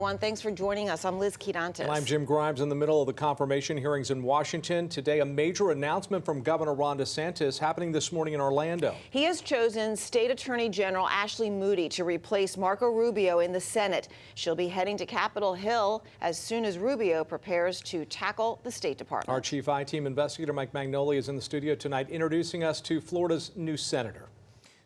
Thanks for joining us. I'm Liz Desantis. And I'm Jim Grimes. In the middle of the confirmation hearings in Washington today, a major announcement from Governor Ron DeSantis happening this morning in Orlando. He has chosen State Attorney General Ashley Moody to replace Marco Rubio in the Senate. She'll be heading to Capitol Hill as soon as Rubio prepares to tackle the State Department. Our chief I-Team investigator Mike Magnoli is in the studio tonight introducing us to Florida's new senator.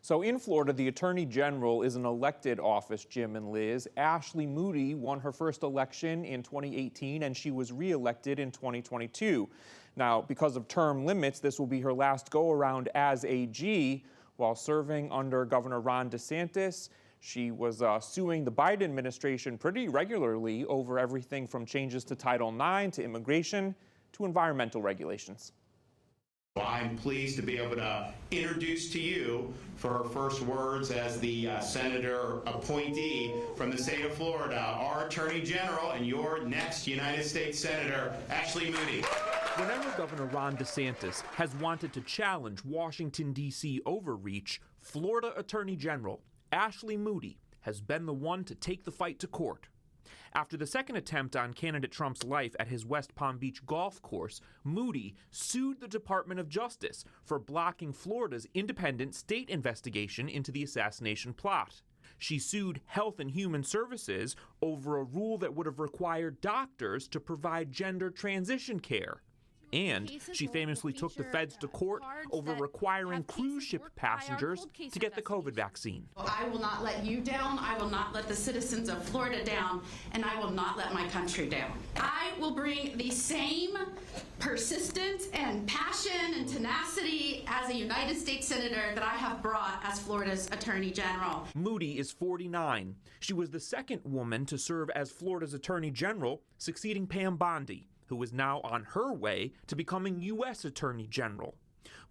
So in Florida, the Attorney General is an elected office, Jim and Liz. Ashley Moody won her first election in 2018, and she was reelected in 2022. Now, because of term limits, this will be her last go-around as AG. While serving under Governor Ron DeSantis, she was suing the Biden administration pretty regularly over everything from changes to Title IX to immigration to environmental regulations. I'm pleased to be able to introduce to you, for her first words as the senator appointee from the state of Florida, our Attorney General and your next United States Senator, Ashley Moody. Whenever Governor Ron DeSantis has wanted to challenge Washington, D.C. overreach, Florida Attorney General Ashley Moody has been the one to take the fight to court. After the second attempt on candidate Trump's life at his West Palm Beach golf course, Moody sued the Department of Justice for blocking Florida's independent state investigation into the assassination plot. She sued Health and Human Services over a rule that would have required doctors to provide gender transition care. And she famously took the feds to court over requiring cruise ship passengers to get the COVID vaccine. I will not let you down, I will not let the citizens of Florida down, and I will not let my country down. I will bring the same persistence and passion and tenacity as a United States Senator that I have brought as Florida's Attorney General. Moody is 49. She was the second woman to serve as Florida's Attorney General, succeeding Pam Bondi, who is now on her way to becoming U.S. Attorney General.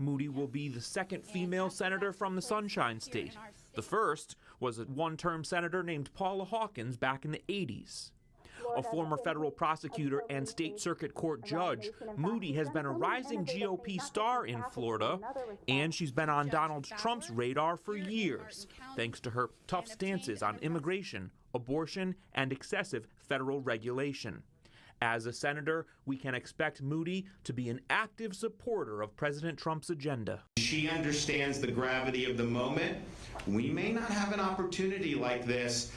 Moody will be the second female senator from the Sunshine State. The first was a one-term senator named Paula Hawkins back in the 80s. A former federal prosecutor and state circuit court judge, Moody has been a rising GOP star in Florida, and she's been on Donald Trump's radar for years, thanks to her tough stances on immigration, abortion, and excessive federal regulation. As a senator, we can expect Moody to be an active supporter of President Trump's agenda. She understands the gravity of the moment. We may not have an opportunity like this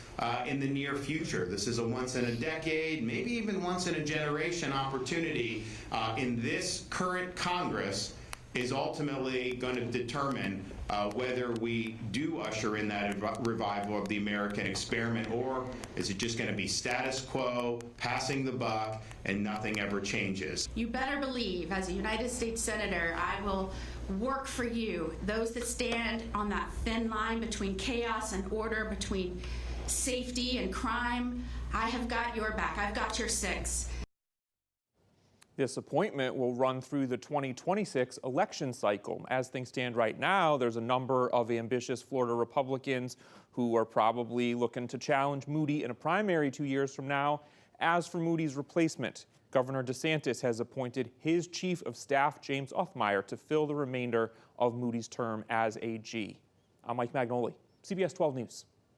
in the near future. This is a once-in-a-decade, maybe even once-in-a-generation opportunity in this current Congress is ultimately going to determine whether we do usher in that revival of the American experiment, or is it just going to be status quo, passing the buck, and nothing ever changes. You better believe, as a United States Senator, I will work for you, those that stand on that thin line between chaos and order, between safety and crime. I have got your back. I've got your six. This appointment will run through the 2026 election cycle. As things stand right now, there's a number of ambitious Florida Republicans who are probably looking to challenge Moody in a primary 2 years from now. As for Moody's replacement, Governor DeSantis has appointed his chief of staff, James Othmeyer, to fill the remainder of Moody's term as AG. I'm Mike Magnoli, CBS 12 News.